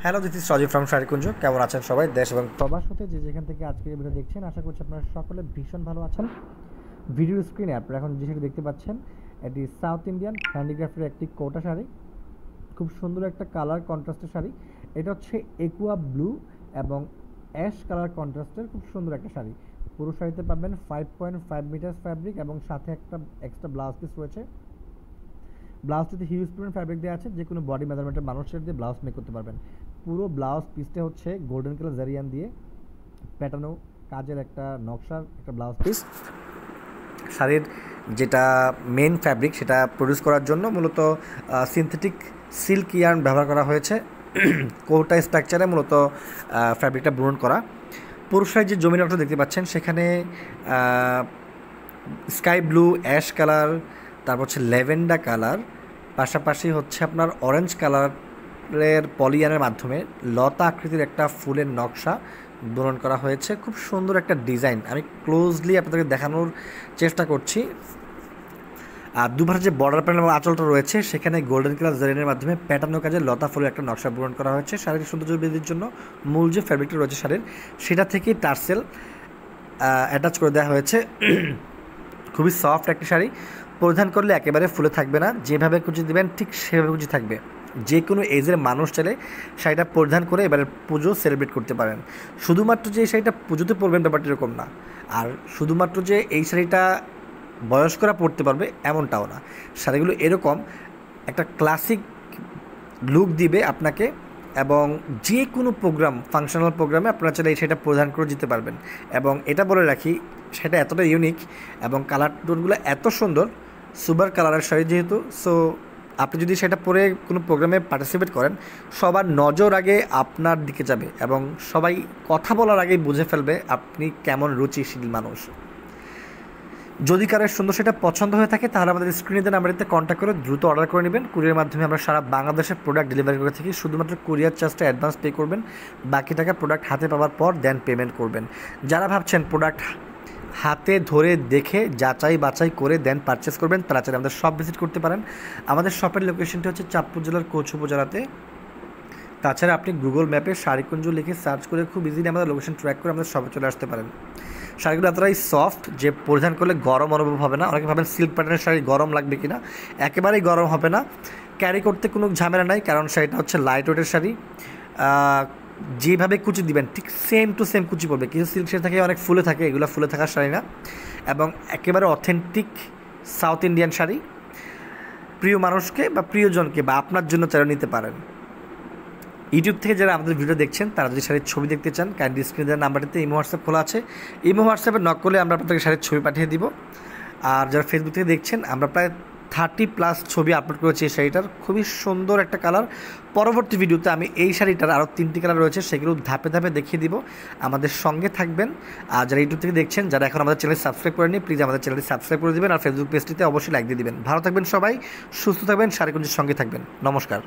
Hello, this is Sajib from Sharikunj. কেমন আছেন সবাই? দেশ এবং প্রবাস হতে যে যেখান থেকে আজকের এই ভিডিও দেখছেন, আশা করছি আপনারা সকলে ভীষণ ভালো আছেন। ভিডিও স্ক্রিনে আপনারা এখন যে শাড়ি দেখতে পাচ্ছেন, এটি সাউথ ইন্ডিয়ান হ্যান্ডিক্রাফটের একটি কোটা শাড়ি। খুব সুন্দর একটা কালার কন্ট্রাস্টের শাড়ি। এটা হচ্ছে একুয়া ব্লু এবং অ্যাশ কালার কন্ট্রাস্টের খুব সুন্দর একটা শাড়ি। পুরো শাড়িতে পাবেন 5.5 মিটার ফ্যাব্রিক এবং সাথে একটা এক্সট্রা ব্লাউজ পিস রয়েছে। ব্লাউজটিতে হিউজ পরিমাণ ফ্যাব্রিক দেওয়া আছে, যে কোনো বডি মেজারমেন্টের মানুষের দিয়ে ব্লাউজ মেক করতে পারবেন। পুরো ব্লাউজ পিসটা হচ্ছে গোল্ডেন কালার জারিয়ান দিয়ে প্যাটানো কাজের একটা নকশার একটা ব্লাউজ পিস। শাড়ির যেটা মেন ফ্যাব্রিক সেটা প্রডিউস করার জন্য মূলত সিনথেটিক সিল্ক ইয়ার্ন ব্যবহার করা হয়েছে। কোটা স্ট্রাকচারে মূলত ফ্যাব্রিকটা বুনন করা। পুরো শাড়ির যে জমির অংশ দেখতে পাচ্ছেন সেখানে স্কাই ব্লু, অ্যাশ কালার, তারপর হচ্ছে ল্যাভেন্ডার কালার, পাশাপাশি হচ্ছে আপনার অরেঞ্জ কালারের পলিয়ানের মাধ্যমে লতা আকৃতির একটা ফুলের নকশা বুনন করা হয়েছে। খুব সুন্দর একটা ডিজাইন, আমি ক্লোজলি আপনাদেরকে দেখানোর চেষ্টা করছি। আর দুপাশে যে বর্ডার প্যানেল এবং আঁচলটা রয়েছে সেখানে গোল্ডেন কালার জারিনের মাধ্যমে প্যাটার্ন কাজে লতা ফুলের একটা নকশা পূরণ করা হয়েছে। শাড়ির সৌন্দর্য বৃদ্ধির জন্য মূল যে ফ্যাব্রিকটা রয়েছে শাড়ির, সেটা থেকে টার্সেল অ্যাটাচ করে দেওয়া হয়েছে। খুবই সফট একটি শাড়ি, পরিধান করলে একেবারে ফুলে থাকবে না, যেভাবে কুচি দেবেন ঠিক সেভাবে কুচি থাকবে। যে কোনো এজের মানুষ চাইলে শাড়িটা পরিধান করে এবারে পুজো সেলিব্রেট করতে পারেন। শুধুমাত্র যে এই শাড়িটা পুজোতে পরবেন ব্যাপারটা এরকম না, আর শুধুমাত্র যে এই শাড়িটা বয়স্করা পরতে পারবে এমনটাও না। শাড়িগুলো এরকম একটা ক্লাসিক লুক দিবে আপনাকে, এবং যে কোনো প্রোগ্রাম, ফাংশনাল প্রোগ্রামে আপনারা চাইলে এই শাড়িটা পরিধান করে যেতে পারবেন। এবং এটা বলে রাখি, সেটা এতটা ইউনিক এবং কালার টোনগুলো এত সুন্দর, সুপার কালারের শাড়ি যেহেতু, সো আপনি যদি সেটা পরে কোনো প্রোগ্রামে পার্টিসিপেট করেন, সবার নজর আগে আপনার দিকে যাবে এবং সবাই কথা বলার আগেই বুঝে ফেলবে আপনি কেমন রুচিশীল মানুষ। যদি কারোর সুন্দর সেটা পছন্দ হয়ে থাকে তাহলে আমাদের স্ক্রিনে দেওয়া নাম্বারটিতে কন্ট্যাক্ট করে দ্রুত অর্ডার করে নেবেন। কুরিয়ার মাধ্যমে আমরা সারা বাংলাদেশে প্রোডাক্ট ডেলিভারি করে থাকি। শুধুমাত্র কুরিয়ার চার্জটা অ্যাডভান্স পে করবেন, বাকি টাকা প্রোডাক্ট হাতে পাওয়ার পর দেন পেমেন্ট করবেন। যারা ভাবছেন প্রোডাক্ট হাতে ধরে দেখে যাচাই বাছাই করে দেন পারচেস করবেন, তারা চাইলে আমাদের শপ ভিজিট করতে পারেন। আমাদের শপের লোকেশনটি হচ্ছে চাঁদপুর জেলার কোচ উপজেলাতে। তাছাড়া আপনি গুগল ম্যাপে শাড়িকুঞ্জ লিখে সার্চ করে খুব ইজিলি আমাদের লোকেশন ট্র্যাক করে আমাদের শপে চলে আসতে পারেন। শাড়িগুলো এতটাই সফট যে পরিধান করলে গরম অনুভব হবে না। অনেকে ভাবেন সিল্ক প্যাটার্নের শাড়ি গরম লাগবে কিনা, একেবারেই গরম হবে না। ক্যারি করতে কোনো ঝামেলা নাই, কারণ শাড়িটা হচ্ছে লাইট ওয়েটের শাড়ি। যেভাবে কুচি দিবেন ঠিক সেম টু সেম কুচি পড়বে। কিছু সিল্ক শাড়ি থাকে অনেক ফুলে থাকে, এগুলো ফুলে থাকার শাড়ি না, এবং একেবারে অথেন্টিক সাউথ ইন্ডিয়ান শাড়ি। প্রিয় মানুষকে বা প্রিয়জনকে বা আপনার জন্য চাইলে নিতে পারেন। ইউটিউব থেকে যারা আমাদের ভিডিও দেখছেন তারা যদি শাড়ির ছবি দেখতে চান, কাইন্ডলি স্ক্রিনে দেওয়া নাম্বারটিতে ইমো হোয়াটসঅ্যাপ খোলা আছে। ইমো হোয়াটসঅ্যাপে নক করলে আমরা আপনাদেরকে শাড়ির ছবি পাঠিয়ে দিব। আর যারা ফেসবুক থেকে দেখছেন, আমরা প্রায় 30+ ছবি আপলোড করেছি এই শাড়িটার। খুবই সুন্দর একটা কালার। পরবর্তী ভিডিওতে আমি এই শাড়িটার আরও 3টি কালার রয়েছে, সেগুলো ধাপে ধাপে দেখিয়ে দিব। আমাদের সঙ্গে থাকবেন। আর যারা ইউটিউব থেকে দেখছেন, যারা এখন আমাদের চ্যানেল সাবস্ক্রাইব করেনি, প্লিজ আমাদের চ্যানেলটি সাবস্ক্রাইব করে দেবেন। আর ফেসবুক পেজটিতে অবশ্যই লাইক দিয়ে দিবেন। ভালো থাকবেন সবাই, সুস্থ থাকবেন, শাড়িকুঞ্জের সঙ্গে থাকবেন। নমস্কার।